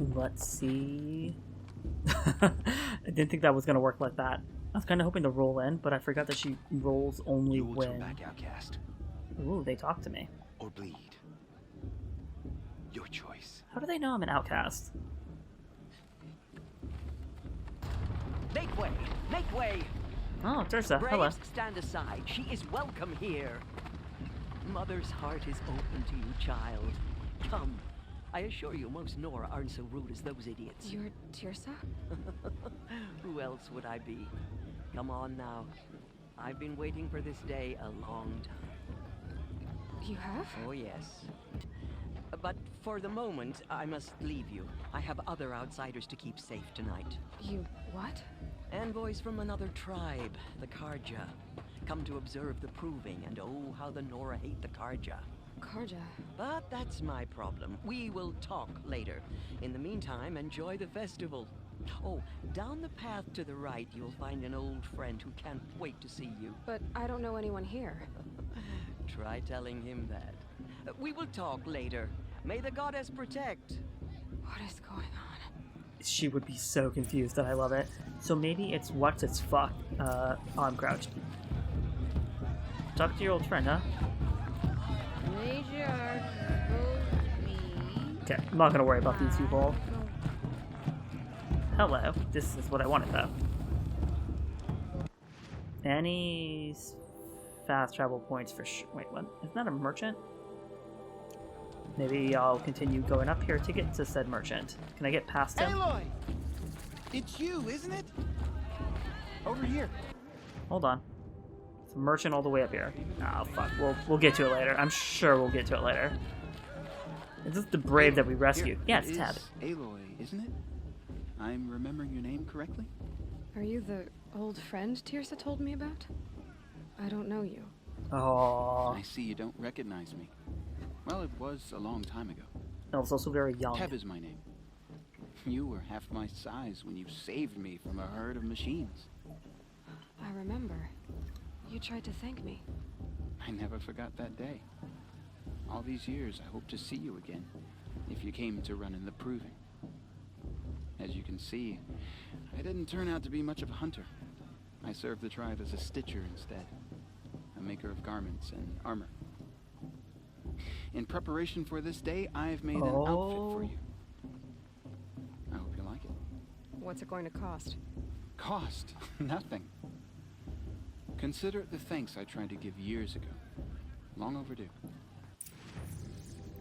Let's see. I didn't think that was gonna work like that. I was kind of hoping to roll in, but I forgot that she rolls only You will when... turn back, outcast. Ooh, they talk to me. Or bleed. Your choice. How do they know I'm an outcast? Make way! Make way! Oh, Tirsa, hello. Braves, stand aside. She is welcome here. Mother's heart is open to you, child. Come. I assure you, most Nora aren't so rude as those idiots. You're Tirsa? Who else would I be? Come on now. I've been waiting for this day a long time. You have? Oh, yes. But for the moment, I must leave you. I have other outsiders to keep safe tonight. You what? Envoys from another tribe, the Karja. Come to observe the proving, and oh, how the Nora hate the Karja. Karja. But that's my problem. We will talk later. In the meantime, enjoy the festival. Oh, down the path to the right, you'll find an old friend who can't wait to see you. But I don't know anyone here. Try telling him that. We will talk later. May the goddess protect. What is going on? She would be so confused that I love it. So maybe it's what's its fuck. Oh, I'm crouched. Talk to your old friend, huh? Okay, I'm not gonna worry about these people. Hello. This is what I wanted, though. Any fast travel points for wait, what? Isn't that a merchant? Maybe I'll continue going up here to get to said merchant. Can I get past him? Aloy! It's you, isn't it? Over here. Hold on. It's a merchant all the way up here. Oh, fuck. We'll get to it later. I'm sure we'll get to it later. Is this the brave that we rescued? Here, Yeah, it's Ted. Aloy, isn't it? I'm remembering your name correctly? Are you the old friend Tirsa told me about? I don't know you. Oh, I see you don't recognize me. Well, it was a long time ago. I was also very young. Teb is my name. You were half my size when you saved me from a herd of machines. I remember. You tried to thank me. I never forgot that day. All these years, I hope to see you again, if you came to run in the proving. As you can see, I didn't turn out to be much of a hunter. I served the tribe as a stitcher instead, a maker of garments and armor. In preparation for this day, I've made an outfit for you. I hope you like it. What's it going to cost? Cost? Nothing. Consider it the thanks I tried to give years ago. Long overdue.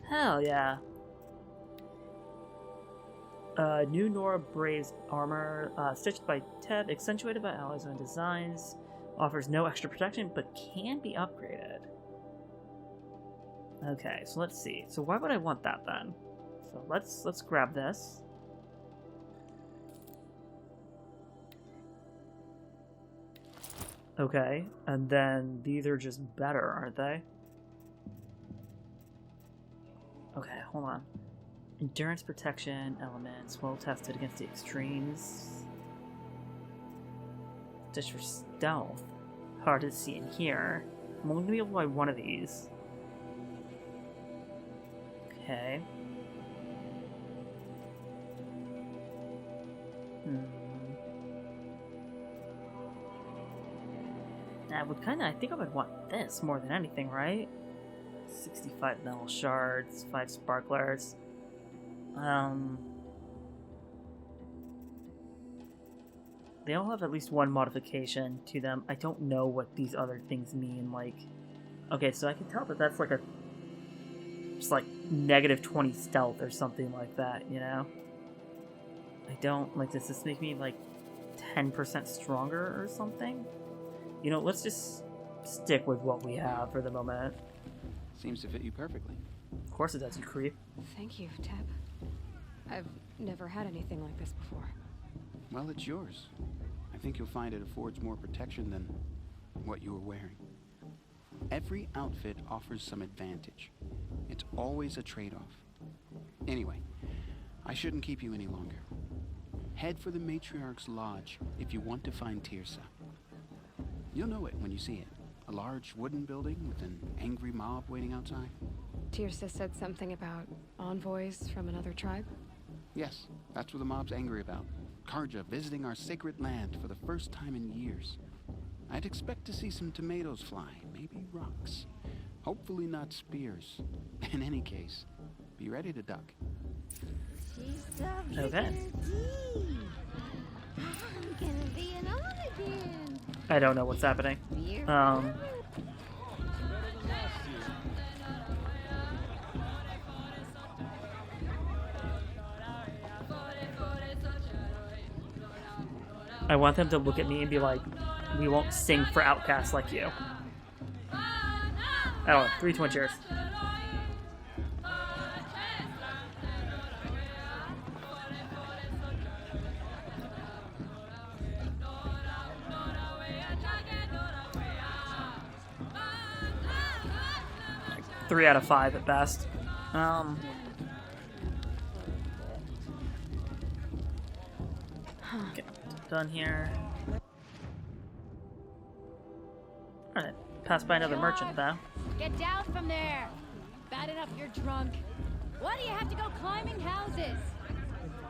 Hell yeah. New Nora Brave's armor, stitched by Teb, accentuated by Alloy's own designs, offers no extra protection, but can be upgraded. Okay, so let's see. So why would I want that then? So let's grab this. Okay, and then these are just better, aren't they? Okay, hold on. Endurance protection elements, well tested against the extremes. Just for stealth. Hard to see in here. I'm only gonna be able to buy one of these. Okay. I think I would want this more than anything, right? 65 metal shards, 5 sparklers. They all have at least one modification to them. I don't know what these other things mean, like... Okay, so I can tell that that's like a... Just like negative 20 stealth or something like that, you know? I don't... Like, does this make me like 10% stronger or something? You know, let's just stick with what we have for the moment. Seems to fit you perfectly. Of course it does, you creep. Thank you, Teb. I've never had anything like this before. Well, it's yours. I think you'll find it affords more protection than what you were wearing. Every outfit offers some advantage. It's always a trade-off. Anyway, I shouldn't keep you any longer. Head for the Matriarch's Lodge if you want to find Tirsa. You'll know it when you see it. A large wooden building with an angry mob waiting outside. Tirsa said something about envoys from another tribe? Yes, that's what the mob's angry about. Karja visiting our sacred land for the first time in years. I'd expect to see some tomatoes fly, maybe rocks. Hopefully not spears. In any case, be ready to duck. Okay. I'm gonna be an on again. I don't know what's happening. I want them to look at me and be like, we won't sing for outcasts like you. I don't know, 3 twin cheers. Like 3 out of 5 at best. Okay, done here. Alright, pass by another merchant though. Get down from there. Bad enough you're drunk. Why do you have to go climbing houses?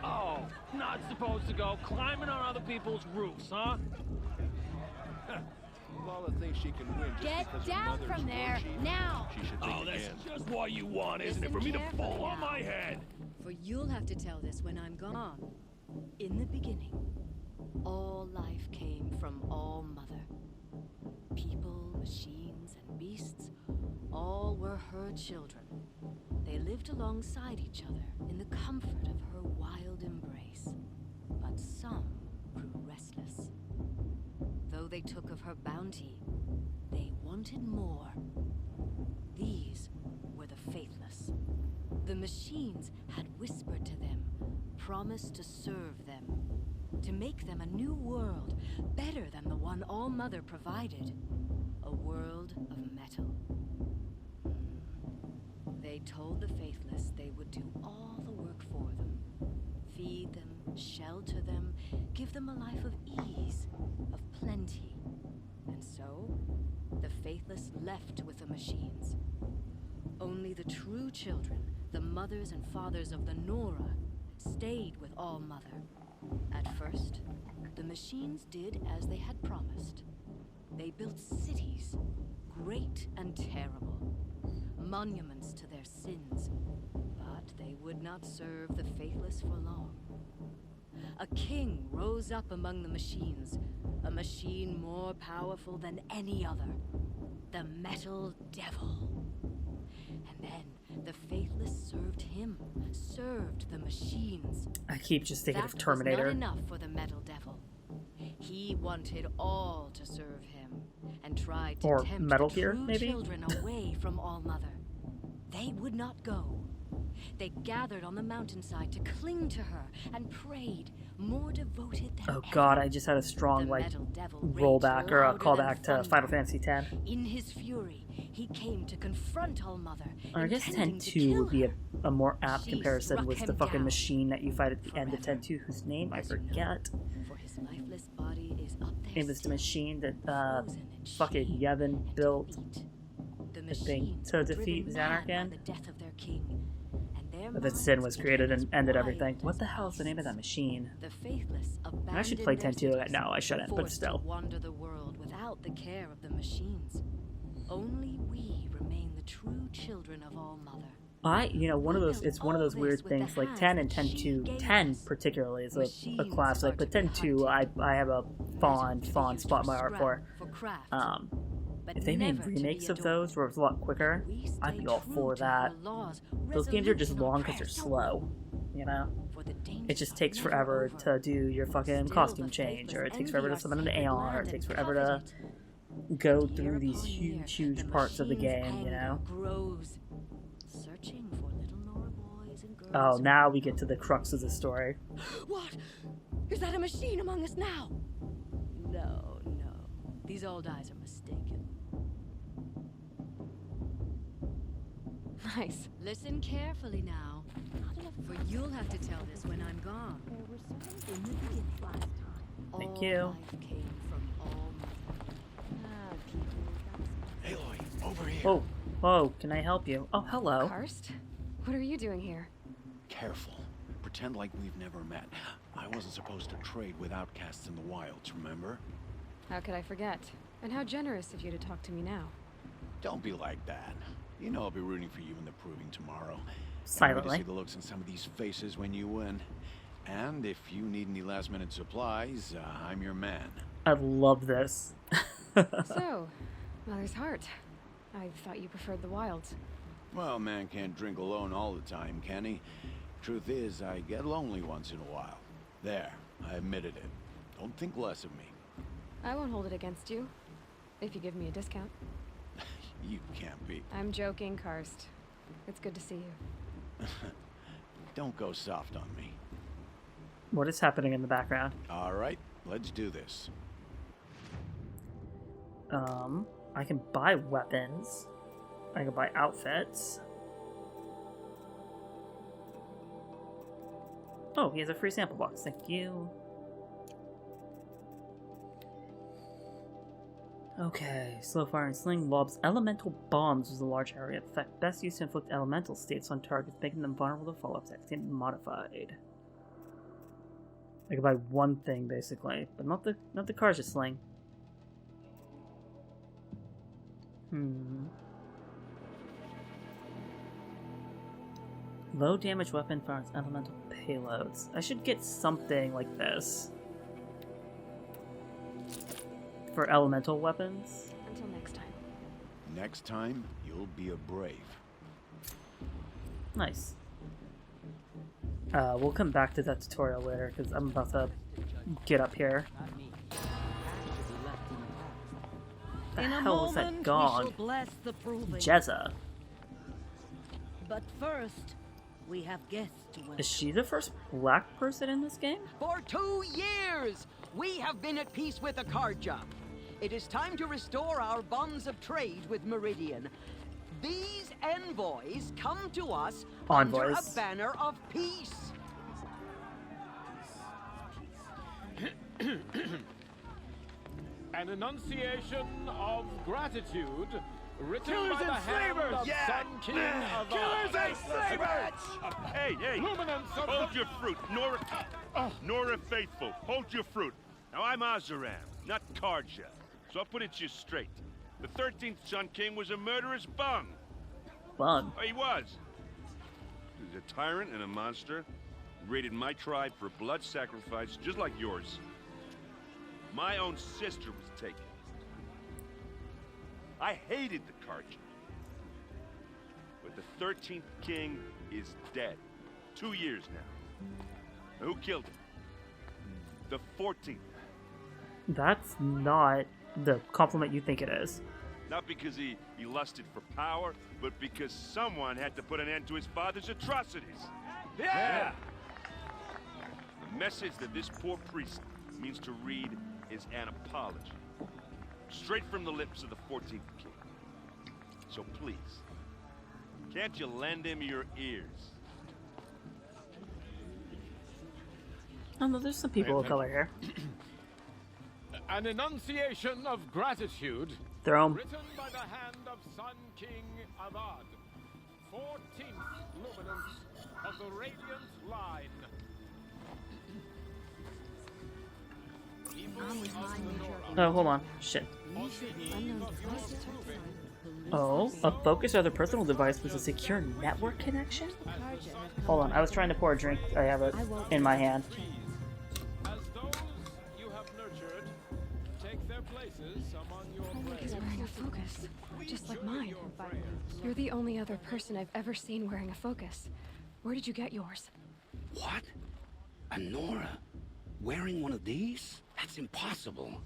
Oh, not supposed to go climbing on other people's roofs, huh? All the things she can win just Get because her down mother's from there, bullshit, now. She should think Oh, that's again. just what you want, isn't it? For me to Listen fall carefully on now. my head. For you'll have to tell this when I'm gone. In the beginning, all life came from All Mother. People, machines, and beasts, all were her children. They lived alongside each other in the comfort of her wild embrace. But some grew restless. Though they took of her bounty, they wanted more. These were the faithless. The machines had whispered to them, promised to serve them, to make them a new world, better than the one All Mother provided. A world of metal. They told the faithless they would do all the work for them. Feed them, shelter them, give them a life of ease, of plenty. And so, the faithless left with the machines. Only the true children, the mothers and fathers of the Nora, stayed with All Mother. At first, the machines did as they had promised. They built cities, great and terrible, monuments to their sins, but they would not serve the faithless for long. A king rose up among the machines, a machine more powerful than any other, the Metal Devil. And then the faithless served him, served the machines. I keep just thinking of That was Terminator. not enough for the Metal Devil. He wanted all to serve him, and tried to Or tempt Metal the Gear, true maybe? children away from All Mother. They would not go. They gathered on the mountainside to cling to her and prayed, more devoted than Oh ever. god, I just had a strong, The like, Metal Devil raged rollback or a louder callback than to thunder. Final Fantasy X. In his fury, he came to confront All Mother. Or I guess intending to 10-2 kill would be her. a more apt She comparison struck with the him fucking down machine that you fight at the end of forever. 10-2, whose name I As you know, forget. For his lifeless body is up there It was the still, machine that frozen in fucking shame Yevon and built defeat. The the thing machines to were defeat driven mad by Xanarkand. the death of their king, and their That minds sin was created became and as ended wild everything. as What the hell is the name of that beasts. machine? The faithless I should abandoned play their 10-2. cities, No, I shouldn't, but forced still. to wander the world without the care of the machines. Only we remain the true children of All Mother. One of those, it's one of those All weird this with the things, like hands 10 and that she 10-2. gave 10 us. particularly is a Machines classic, are but to be 10-2 I have a fond Used spot in my heart for. craft, If but they made never to be remakes of adored. those where it's a lot quicker, We I'd stay be all true for to that. her laws, Those games are resolute just in our long because they're prayers. slow, you know? For the It dangers just are takes never forever over. to do your fucking Still, costume the change, or it faithless takes forever to envy summon an our sacred Aeon, or it land takes and forever covet to it. go But through year these upon year, huge the parts of the machine's game, you anger know? grows, searching for little Nora boys and girls. Oh, who- now we get to the crux of the story. What? Is that a machine among us now? No, no. These old eyes are mistaken. Nice. Listen carefully now, for you'll have to tell this when I'm gone. In the beginning, Thank all you. life came from All Mother. Aloy, over here. Oh, whoa, can I help you? Oh, hello. Karst? What are you doing here? Careful. pretend like we've never met. I wasn't supposed to trade with outcasts in the wilds, remember? How could I forget? And how generous of you to talk to me now. Don't be like that. You know I'll be rooting for you in the proving tomorrow. Silently. I see the looks in some of these faces when you win. And if you need any last-minute supplies, I'm your man. I love this. So, Mother's Heart. I thought you preferred the wilds. Well, man can't drink alone all the time, can he? Truth is, I get lonely once in a while. There, I admitted it. Don't think less of me. I won't hold it against you. If you give me a discount. You can't be. I'm joking, Karst. It's good to see you. Don't go soft on me. What is happening in the background? All right, let's do this. I can buy weapons. I can buy outfits. Oh, he has a free sample box. Thank you. Okay, slow fire and sling lobs elemental bombs with a large area of effect. Best used to inflict elemental states on targets, making them vulnerable to follow-up attacks. Can be modified. I can buy one thing basically, but not the Karja sling. Low damage weapon fires elemental payloads. I should get something like this for elemental weapons. Until next time. Next time, you'll be a brave. Nice. We'll come back to that tutorial later because I'm about to get up here. The hell was that gong? Jezza. But first, we have guests to welcome. Is she the first black person in this game? For 2 years, we have been at peace with Akarja. It is time to restore our bonds of trade with Meridian. These envoys come to us under a banner of peace. An enunciation of gratitude written by the hand of Sun King of Killers and slavers! Hey, hold your fruit. Nora Faithful, hold your fruit. Now, I'm Azaram, not Karja, so I'll put it to you straight. The 13th Sun King was a murderous bung. Bung? Oh, he was. He was a tyrant and a monster. He raided my tribe for blood sacrifice, just like yours. My own sister was taken. I hated the Karja. But the 13th king is dead. 2 years now. Who killed him? The 14th. That's not the compliment you think it is. Not because he lusted for power, but because someone had to put an end to his father's atrocities. Yeah! The message that this poor priest means to read is an apology. Straight from the lips of the 14th king. So please, can't you lend him your ears? Oh no, there's some people of color here. An enunciation of gratitude written by the hand of Sun King Avad, 14th luminance of the Radiant Line. Oh, hold on. Shit. Oh, a focus or other personal device with a secure network connection? Hold on, I was trying to pour a drink. I have it in my hand. As those you have nurtured take their places among your He's wearing a focus, just like mine. You're the only other person I've ever seen wearing a focus. Where did you get yours? What? A Nora? Wearing one of these? That's impossible.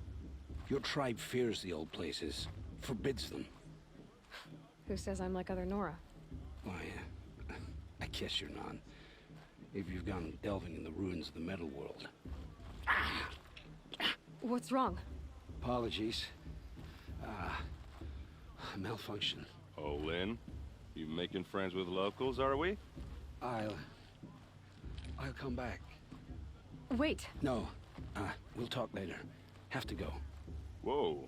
Your tribe fears the old places, forbids them. Who says I'm like other Nora? Why, I guess you're not. If you've gone delving in the ruins of the metal world. What's wrong? Apologies. Malfunction. Oh, Lynn, you making friends with locals, are we? I'll come back. Wait. No. We'll talk later. Have to go. Whoa.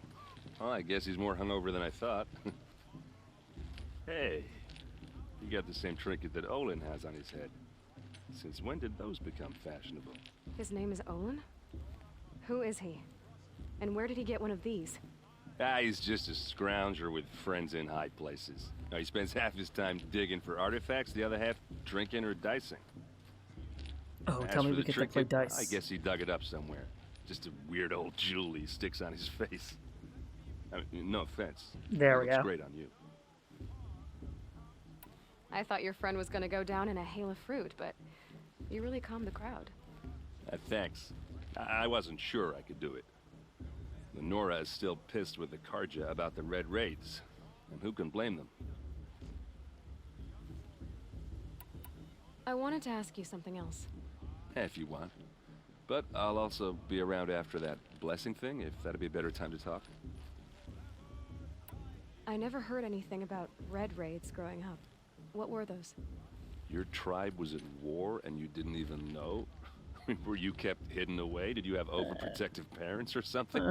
Well, I guess he's more hungover than I thought. Hey, you got the same trinket that Olin has on his head. Since when did those become fashionable? His name is Olin? Who is he? And where did he get one of these? Ah, he's just a scrounger with friends in high places. Now, he spends half his time digging for artifacts, the other half drinking or dicing. Oh, As tell me for we the get to play trinket, dice. I guess he dug it up somewhere. Just a weird old jewel he sticks on his face. I mean, no offense. There It we looks go. great on you. I thought your friend was gonna go down in a hail of fruit, but you really calmed the crowd. Thanks. I wasn't sure I could do it. The Nora is still pissed with the Karja about the Red Raids. And who can blame them? I wanted to ask you something else. If you want. But I'll also be around after that blessing thing, if that'd be a better time to talk. I never heard anything about red raids growing up. What were those? Your tribe was at war and you didn't even know? Were you kept hidden away? Did you have overprotective parents or something?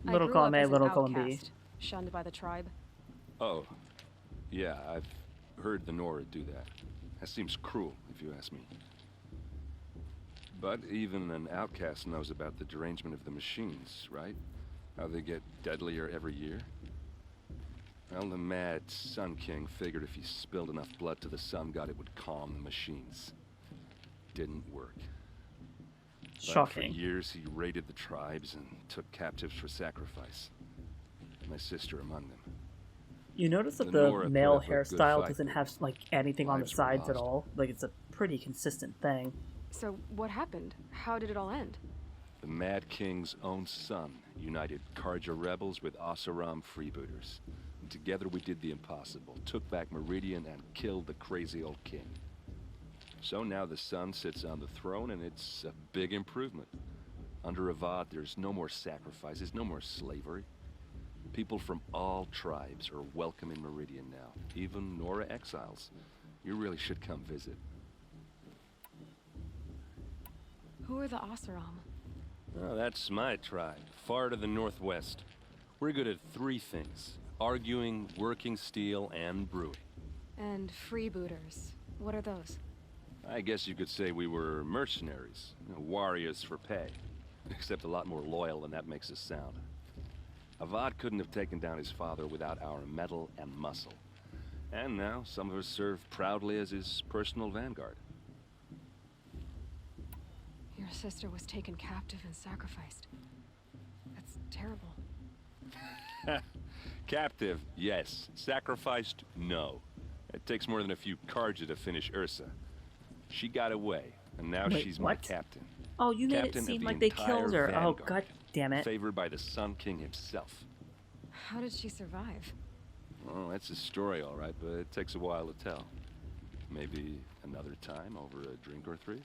Little column A, little column B. Shunned by the tribe. Oh, yeah, I've heard the Nora do that. That seems cruel, if you ask me. But even an outcast knows about the derangement of the machines, right? How they get deadlier every year. Well, the mad Sun King figured if he spilled enough blood to the Sun God, it would calm the machines. Didn't work. Shocking. But for years, he raided the tribes and took captives for sacrifice. My sister among them. You notice that The the Nora put male up a good hairstyle fight, doesn't but have like anything on the lives were sides at lost. all. Like it's a pretty consistent thing. So what happened? How did it all end? The Mad King's own son united Karja rebels with Oseram freebooters. And together we did the impossible, took back Meridian and killed the crazy old king. So now the son sits on the throne and it's a big improvement. Under Avad, there's no more sacrifices, no more slavery. People from all tribes are welcome in Meridian now, even Nora exiles. You really should come visit. Who are the Oseram? Oh, that's my tribe, far to the northwest. We're good at three things: arguing, working steel, and brewing. And freebooters. What are those? I guess you could say we were mercenaries, warriors for pay. Except a lot more loyal than that makes us sound. Avad couldn't have taken down his father without our metal and muscle. And now some of us serve proudly as his personal vanguard. Your sister was taken captive and sacrificed. That's terrible. Captive, yes. Sacrificed, no. It takes more than a few Karja to finish Ursa. She got away, and now Wait, she's my what? captain. Oh, you made it Captain of seem the like they entire killed her. Oh, vanguard, god damn it. Favored by the Sun King himself. How did she survive? Oh, that's a story, all right, but it takes a while to tell. Maybe another time over a drink or three?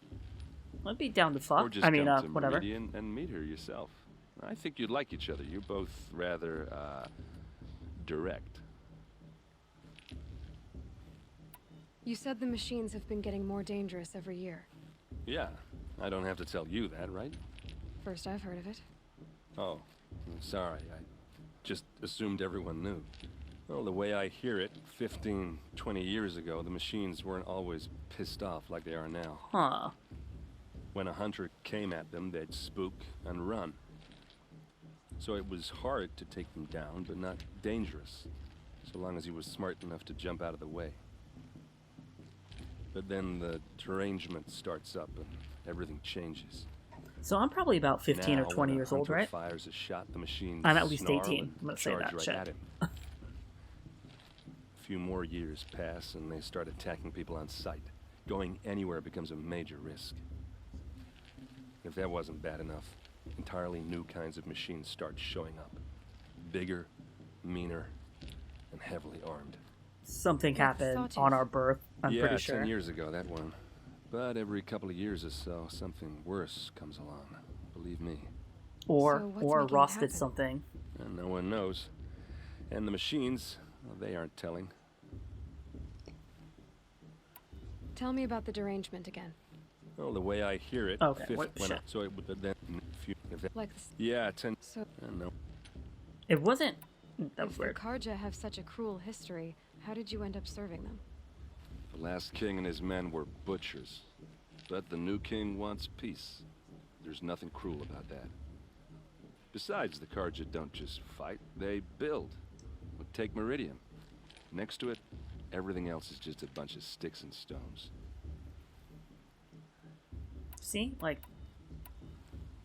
I'd be down to Or fuck. just I mean, come to whatever. Meridian and meet her yourself. I think you'd like each other. You're both rather, direct. You said the machines have been getting more dangerous every year. Yeah, I don't have to tell you that, right? First I've heard of it. Oh, I'm sorry. I just assumed everyone knew. Well, the way I hear it, 15, 20 years ago, the machines weren't always pissed off like they are now. Huh. When a hunter came at them, they'd spook and run. So it was hard to take them down, but not dangerous, so long as he was smart enough to jump out of the way. But then the derangement starts up and everything changes. So I'm probably about 15 or Now, 20 when a years old, hunter right? fires a shot, the machines I'm at least snarl 18. and I'm gonna say charge that right shit. at him. A few more years pass and they start attacking people on sight. Going anywhere becomes a major risk. If that wasn't bad enough, entirely new kinds of machines start showing up. Bigger, meaner, and heavily armed. Something happened Sawtooth. on our birth, I'm yeah, pretty sure. 10 years ago, that one. But every couple of years or so, something worse comes along. Believe me. Or, So what's or making it Ross did happen? something. And no one knows. And the machines, well, they aren't telling. Tell me about the derangement again. Well, the way I hear it, Okay, what- when shit. so it would then if that, Like this. yeah, 10. So No. It wasn't... That was if the weird. Karja have such a cruel history, how did you end up serving them? The last king and his men were butchers. But the new king wants peace. There's nothing cruel about that. Besides, the Carja don't just fight, they build. But take Meridian. Next to it, everything else is just a bunch of sticks and stones. See? Like...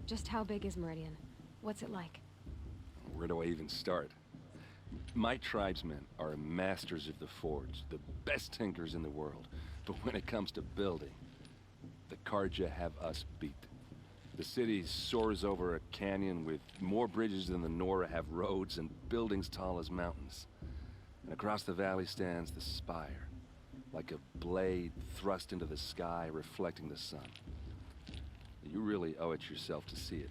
Just how big is Meridian? What's it like? Where do I even start? My tribesmen are masters of the forge, the best tinkers in the world. But when it comes to building, the Carja have us beat. The city soars over a canyon with more bridges than the Nora have roads and buildings tall as mountains. And across the valley stands the spire, like a blade thrust into the sky reflecting the sun. You really owe it yourself to see it.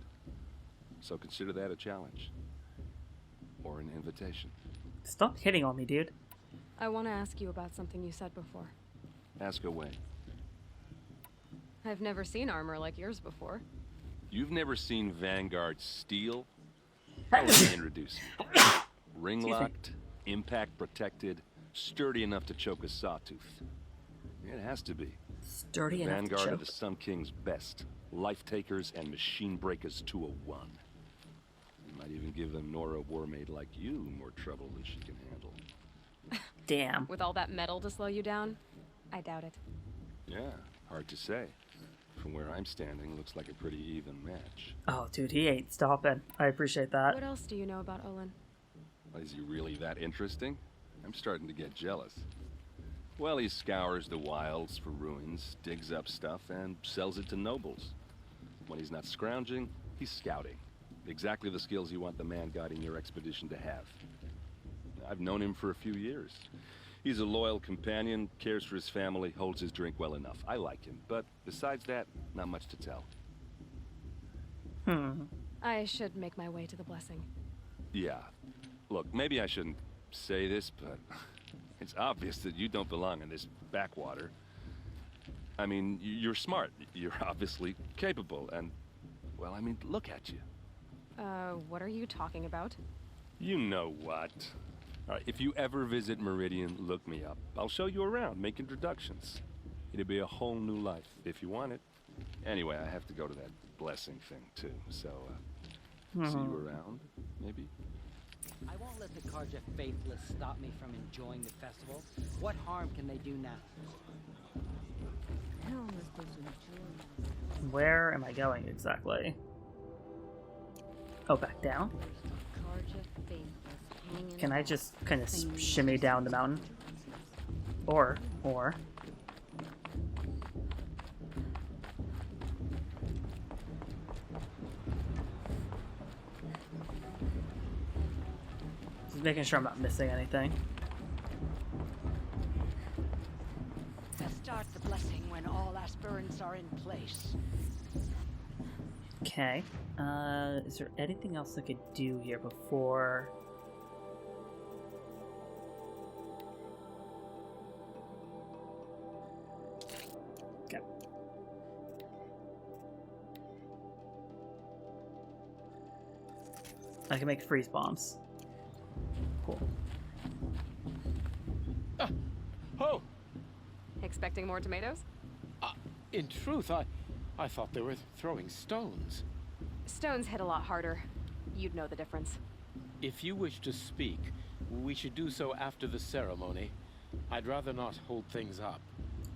So consider that a challenge. Or an invitation. Stop hitting on me, dude. I want to ask you about something you said before. Ask away. I've never seen armor like yours before. You've never seen Vanguard steel? How would I introduce you? Ring-locked, impact-protected, sturdy enough to choke a sawtooth. It has to be. Sturdy enough to choke? Vanguard of the Sun King's best. Life-takers and machine breakers to a one. You might even give a Nora warmaid like you more trouble than she can handle. Damn. With all that metal to slow you down? I doubt it. Yeah, hard to say. From where I'm standing, looks like a pretty even match. Oh, dude, he ain't stopping. I appreciate that. What else do you know about Olin? Is he really that interesting? I'm starting to get jealous. Well, he scours the wilds for ruins, digs up stuff, and sells it to nobles. When he's not scrounging, he's scouting. Exactly the skills you want the man guiding your expedition to have. I've known him for a few years. He's a loyal companion, cares for his family, holds his drink well enough. I like him, but besides that, not much to tell. I should make my way to the blessing. Yeah. Look, maybe I shouldn't say this, but it's obvious that you don't belong in this backwater. I mean, you're smart. You're obviously capable, and, well, I mean, look at you. What are you talking about? You know what. All right, if you ever visit Meridian, look me up. I'll show you around, make introductions. It'll be a whole new life, if you want it. Anyway, I have to go to that blessing thing, too, so, see you around, maybe? I won't let the Carja faithless stop me from enjoying the festival. What harm can they do now? Where am I going exactly? Oh, back down? Can I just kind of shimmy down the mountain? Or... Just making sure I'm not missing anything. Let's start the blessing when all aspirants are in place. Okay. Is there anything else I could do here before... Okay. I can make freeze bombs. Cool. Oh! Expecting more tomatoes? In truth, I thought they were throwing stones. Stones hit a lot harder. You'd know the difference. If you wish to speak, we should do so after the ceremony. I'd rather not hold things up,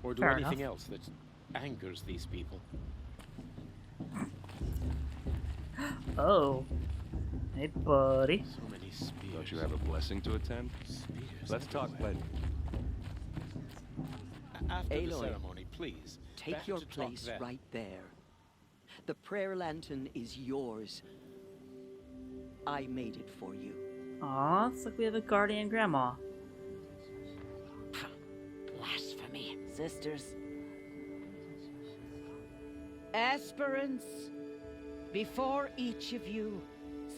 or do Fair anything enough. else that angers these people. Oh. Hey, buddy. So many spears. Don't you have a blessing to attend? Spears. Let's talk later. After the Aloy, ceremony, please. Take Back your to talk place then. right there. The prayer lantern is yours. I made it for you. Aw, it's like we have a guardian grandma. Blasphemy, sisters. Aspirants, before each of you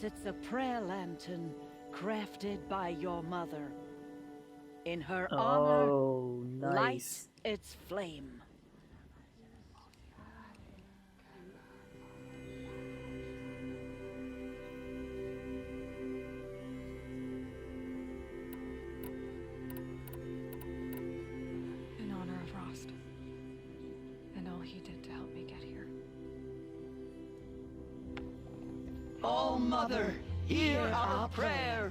sits a prayer lantern crafted by your mother. In her honor, Oh, light nice. its flame. In honor of Rost. And all he did to O mother, hear our prayer.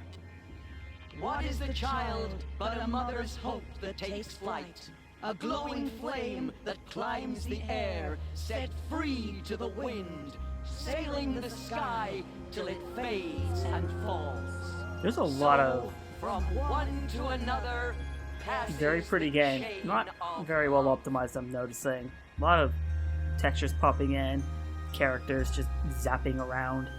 What is the child but a mother's hope that takes flight? A glowing flame that climbs the air, set free to the wind, sailing the sky till it fades and falls. There's a lot of from one to another, very pretty game. Not very well optimized, I'm noticing. A lot of textures popping in, characters just zapping around.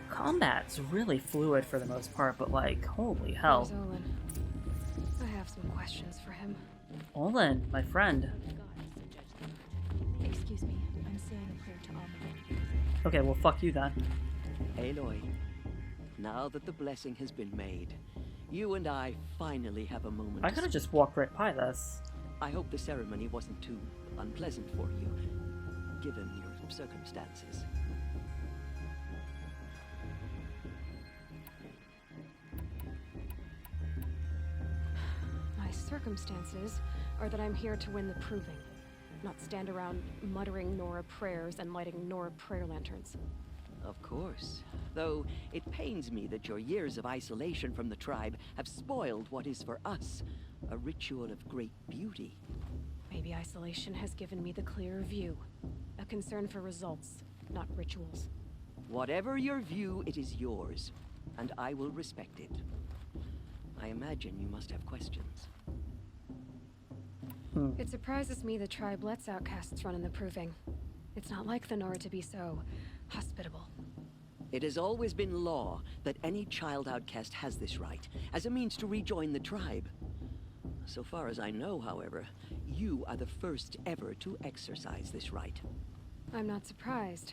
Combat's really fluid for the most part, but like, holy hell. Where's Olin? I have some questions for him. Olin, my friend. Excuse me, I'm saying a prayer to Alma. Okay, well, fuck you then. Aloy, now that the blessing has been made, you and I finally have a moment. I could have just walked right by this. I hope the ceremony wasn't too unpleasant for you, given your circumstances. My circumstances are that I'm here to win the proving, not stand around muttering Nora prayers and lighting Nora prayer lanterns. Of course. Though it pains me that your years of isolation from the tribe have spoiled what is for us a ritual of great beauty. Maybe isolation has given me the clearer view. A concern for results, not rituals. Whatever your view, it is yours, and I will respect it. I imagine you must have questions. It surprises me the tribe lets outcasts run in the proving. It's not like the Nora to be so hospitable. It has always been law that any child outcast has this right, as a means to rejoin the tribe. So far as I know, however, you are the first ever to exercise this right. I'm not surprised.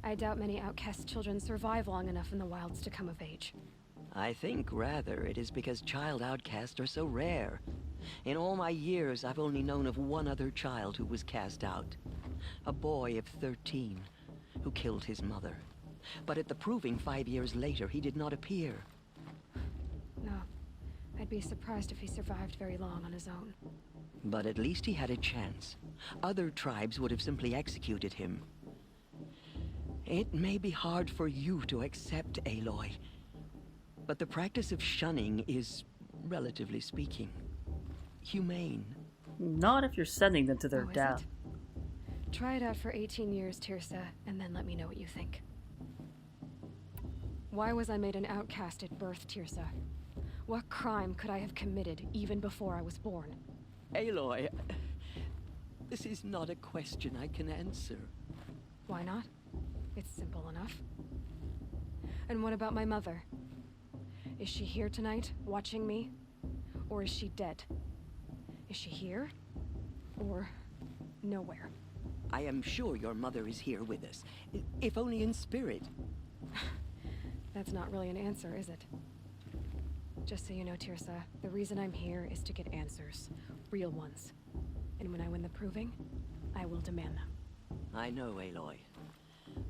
I doubt many outcast children survive long enough in the wilds to come of age. I think, rather, it is because child outcasts are so rare. In all my years, I've only known of one other child who was cast out. A boy of 13, who killed his mother. But at the proving 5 years later, he did not appear. No. I'd be surprised if he survived very long on his own. But at least he had a chance. Other tribes would have simply executed him. It may be hard for you to accept, Aloy, but the practice of shunning is, relatively speaking, humane. Not if you're sending them to their death. Try it out for 18 years, Tirsa, and then let me know what you think. Why was I made an outcast at birth, Tirsa? What crime could I have committed even before I was born? Aloy, this is not a question I can answer. Why not? It's simple enough. And what about my mother? Is she here tonight, watching me? Or is she dead? Is she here? Or nowhere? I am sure your mother is here with us, if only in spirit. That's not really an answer, is it? Just so you know, Tirsa, the reason I'm here is to get answers. Real ones. And when I win the proving, I will demand them. I know, Aloy.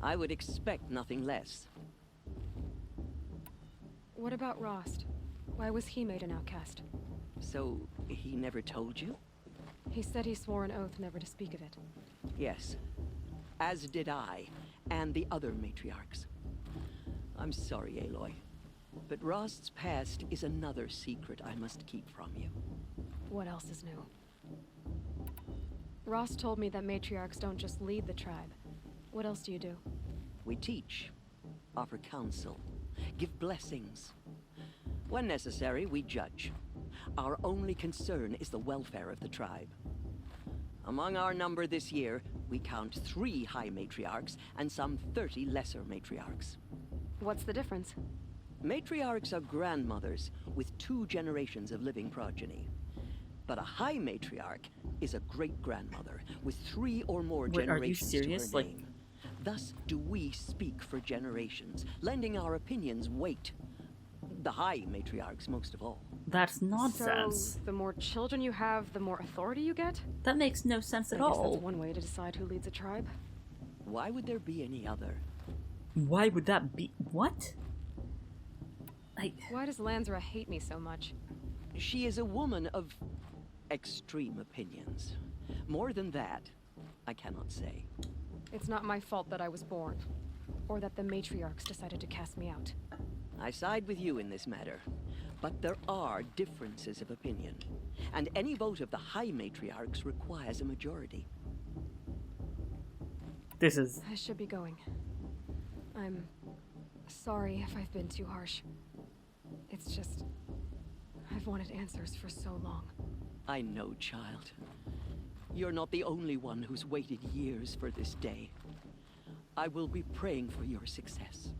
I would expect nothing less. What about Rost? Why was he made an outcast? So, he never told you? He said he swore an oath never to speak of it. Yes. As did I, and the other matriarchs. I'm sorry, Aloy, but Rost's past is another secret I must keep from you. What else is new? Rost told me that matriarchs don't just lead the tribe. What else do you do? We teach, offer counsel, give blessings. When necessary, we judge. Our only concern is the welfare of the tribe. Among our number this year, we count 3 high matriarchs and some 30 lesser matriarchs. What's the difference? Matriarchs are grandmothers with 2 generations of living progeny. But a high matriarch is a great-grandmother with 3 or more generations to her name. Thus do we speak for generations, lending our opinions weight. The high matriarchs most of all. That's nonsense. So, the more children you have, the more authority you get? That makes no sense at I guess all. That's one way to decide who leads a tribe. Why would there be any other? Why would that be? What? Why does Lansra hate me so much? She is a woman of extreme opinions. More than that, I cannot say. It's not my fault that I was born. or that the matriarchs decided to cast me out. I side with you in this matter, but there are differences of opinion, and any vote of the High Matriarchs requires a majority. I should be going. I'm sorry if I've been too harsh. It's just... I've wanted answers for so long. I know, child. You're not the only one who's waited years for this day. I will be praying for your success.